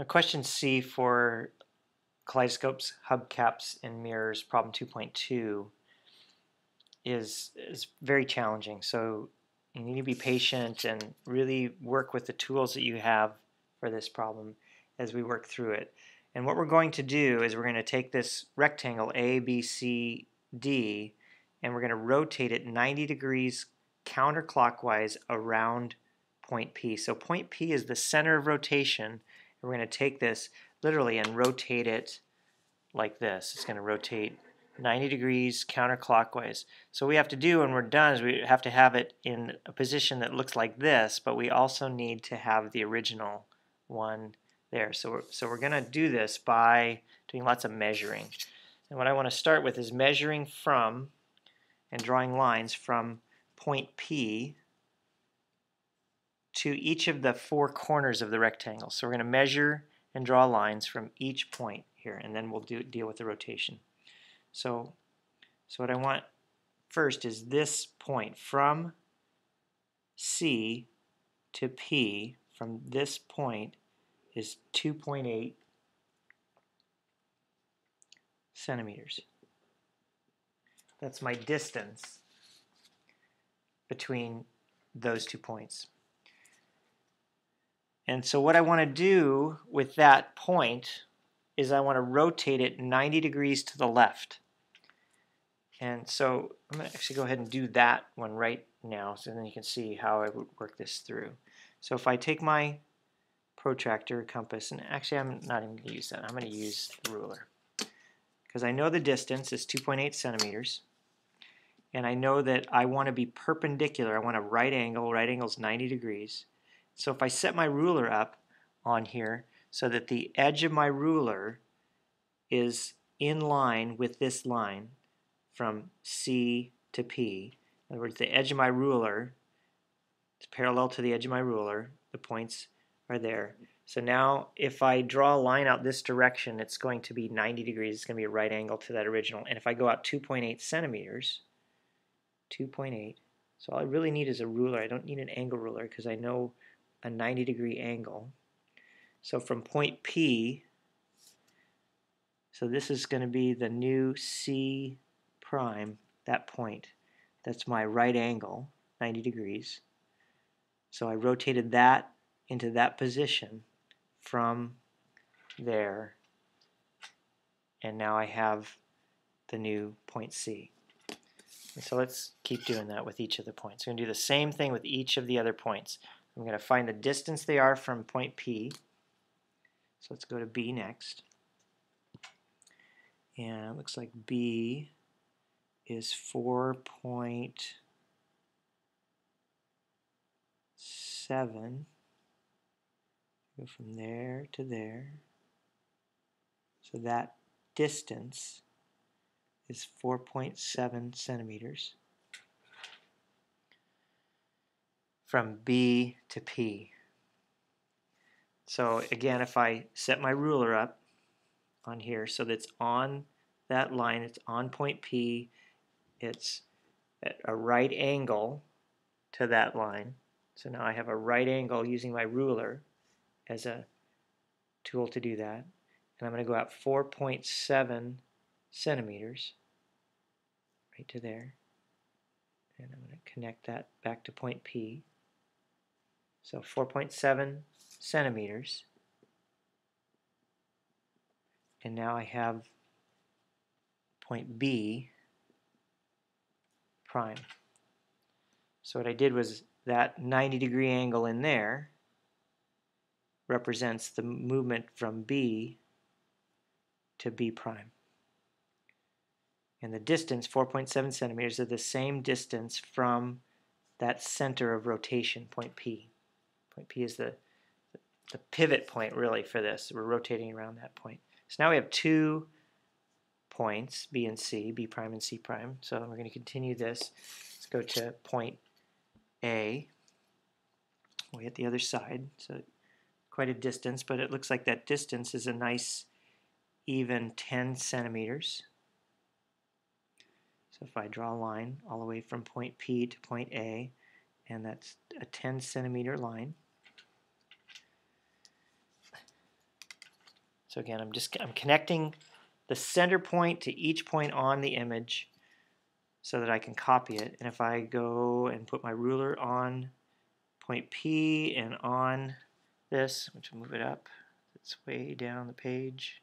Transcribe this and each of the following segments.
Question C for kaleidoscopes, hubcaps, and mirrors, problem 2.2, is very challenging. So you need to be patient and really work with the tools that you have for this problem as we work through it. And what we're going to do is we're going to take this rectangle A, B, C, D, and we're going to rotate it 90 degrees counterclockwise around point P. So point P is the center of rotation, and we're going to take this literally and rotate it like this. It's going to rotate 90 degrees counterclockwise. So what we have to do when we're done is we have to have it in a position that looks like this, but we also need to have the original one there. So we're going to do this by doing lots of measuring. And what I want to start with is measuring from and drawing lines from point P to each of the four corners of the rectangle. So we're going to measure and draw lines from each point here, and then we'll deal with the rotation. So what I want first is this point from C to P. From this point is 2.8 centimeters. That's my distance between those 2 points. And so what I want to do with that point is I want to rotate it 90 degrees to the left. And so I'm going to actually go ahead and do that one right now, so then you can see how I would work this through. So if I take my protractor, compass, and actually I'm not even going to use that. I'm going to use the ruler. Because I know the distance is 2.8 centimeters. And I know that I want to be perpendicular. I want a right angle. Right angle is 90 degrees. So if I set my ruler up on here so that the edge of my ruler is in line with this line from C to P, in other words, the edge of my ruler is parallel to the edge of my ruler, the points are there. So now if I draw a line out this direction, it's going to be 90 degrees. It's going to be a right angle to that original. And if I go out 2.8 centimeters, 2.8, so all I really need is a ruler. I don't need an angle ruler because I know a 90 degree angle. So from point P, so this is going to be the new C prime, that point. That's my right angle, 90 degrees. So I rotated that into that position from there, and now I have the new point C. And so let's keep doing that with each of the points. I'm going to do the same thing with each of the other points. I'm going to find the distance they are from point P. So let's go to B next. And it looks like B is 4.7. Go from there to there. So that distance is 4.7 centimeters from B to P. So again, if I set my ruler up on here so that's on that line, it's on point P, it's at a right angle to that line. So now I have a right angle using my ruler as a tool to do that. And I'm going to go out 4.7 centimeters right to there. And I'm going to connect that back to point P. So 4.7 centimeters. And now I have point B prime. So what I did was that 90 degree angle in there represents the movement from B to B prime. And the distance, 4.7 centimeters, is the same distance from that center of rotation, point P. Point P is the pivot point really for this. We're rotating around that point. So now we have 2 points, B and C, B prime and C prime. So we're going to continue this. Let's go to point A. We hit the other side, so quite a distance, but it looks like that distance is a nice even 10 centimeters. So if I draw a line all the way from point P to point A, and that's a 10 centimeter line. So again, I'm connecting the center point to each point on the image so that I can copy it. And if I go and put my ruler on point P and on this, which will move it up, it's way down the page.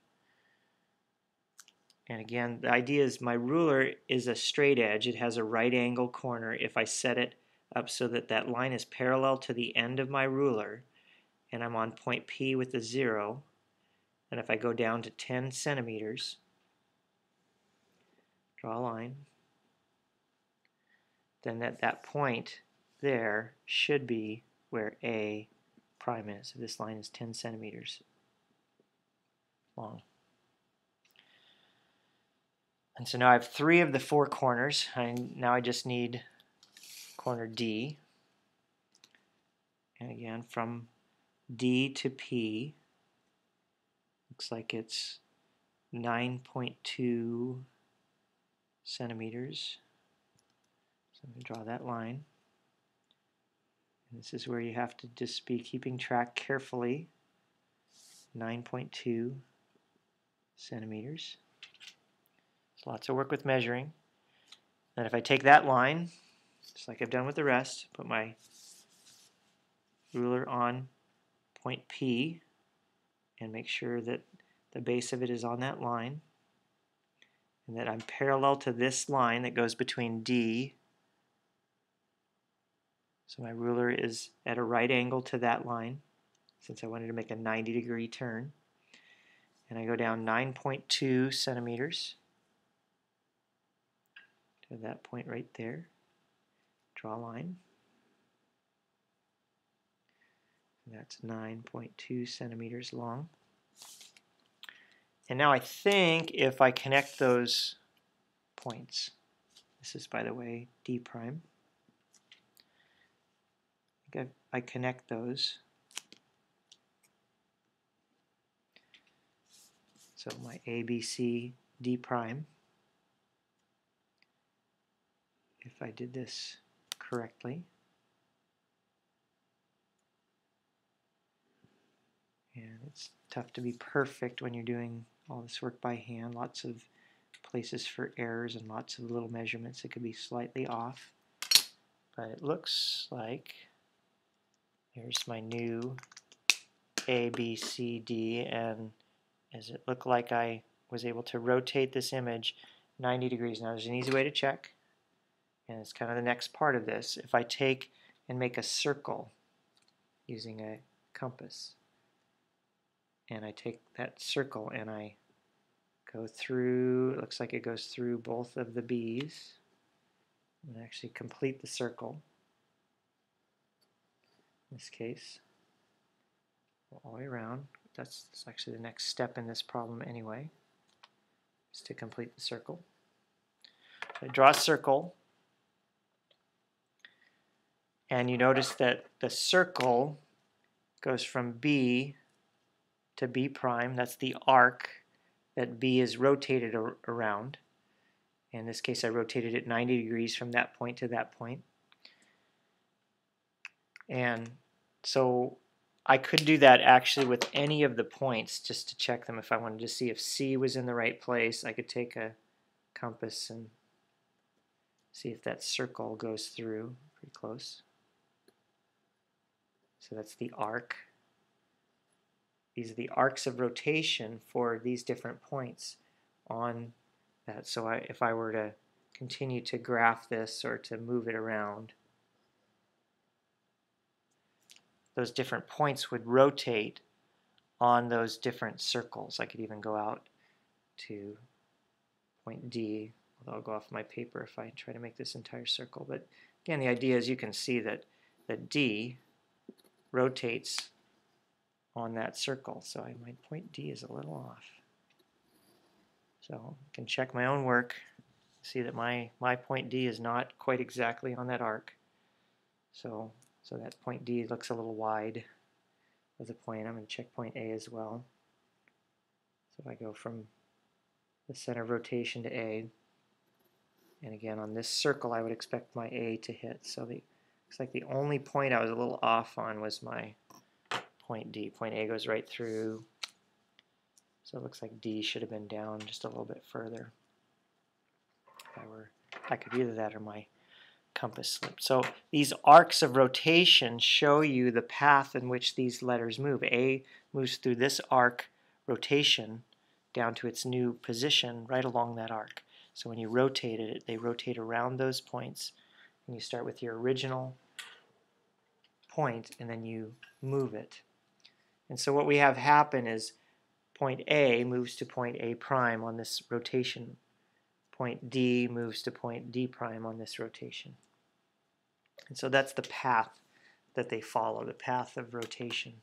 And again, the idea is my ruler is a straight edge. It has a right angle corner if I set it up so that that line is parallel to the end of my ruler, and I'm on point P with the 0. And if I go down to 10 centimeters, draw a line, then at that point there should be where A prime is. So this line is 10 centimeters long. And so now I have 3 of the 4 corners. Now I just need corner D. And again, from D to P, looks like it's 9.2 centimeters. So I'm going to draw that line. And this is where you have to just be keeping track carefully. 9.2 centimeters. There's lots of work with measuring. Then if I take that line, just like I've done with the rest, put my ruler on point P and make sure that the base of it is on that line and that I'm parallel to this line that goes between D. So my ruler is at a right angle to that line since I wanted to make a 90-degree turn. And I go down 9.2 centimeters to that point right there. Draw a line. And that's 9.2 centimeters long. And now I think if I connect those points, this is, by the way, D prime. I think I connect those. So my A, B, C, D prime, if I did this correctly. And it's tough to be perfect when you're doing all this work by hand. Lots of places for errors and lots of little measurements that could be slightly off. But it looks like here's my new A, B, C, D, and does it look like I was able to rotate this image 90 degrees. Now there's an easy way to check, and it's kind of the next part of this. If I take and make a circle using a compass, and I take that circle and I go through, it looks like it goes through both of the B's, and actually complete the circle. In this case, all the way around. That's actually the next step in this problem anyway, is to complete the circle. So I draw a circle, and you notice that the circle goes from B to B prime. That's the arc that B is rotated around. In this case, I rotated it 90 degrees from that point to that point. And so I could do that actually with any of the points just to check them. If I wanted to see if C was in the right place, I could take a compass and see if that circle goes through. Pretty close. So that's the arc. These are the arcs of rotation for these different points on that. So if I were to continue to graph this or to move it around, those different points would rotate on those different circles. I could even go out to point D, although I'll go off my paper if I try to make this entire circle. But again, the idea is you can see that D rotates on that circle. So my point D is a little off. So I can check my own work, see that my point D is not quite exactly on that arc. So that point D looks a little wide as a point. I'm going to check point A as well. So if I go from the center of rotation to A, and again on this circle I would expect my A to hit. So looks like the only point I was a little off on was my point D. Point A goes right through. So it looks like D should have been down just a little bit further. I could either that or my compass slip. So these arcs of rotation show you the path in which these letters move. A moves through this arc rotation down to its new position right along that arc. So when you rotate it, they rotate around those points, and you start with your original point and then you move it. And so what we have happen is point A moves to point A prime on this rotation. Point D moves to point D prime on this rotation. And so that's the path that they follow, the path of rotation.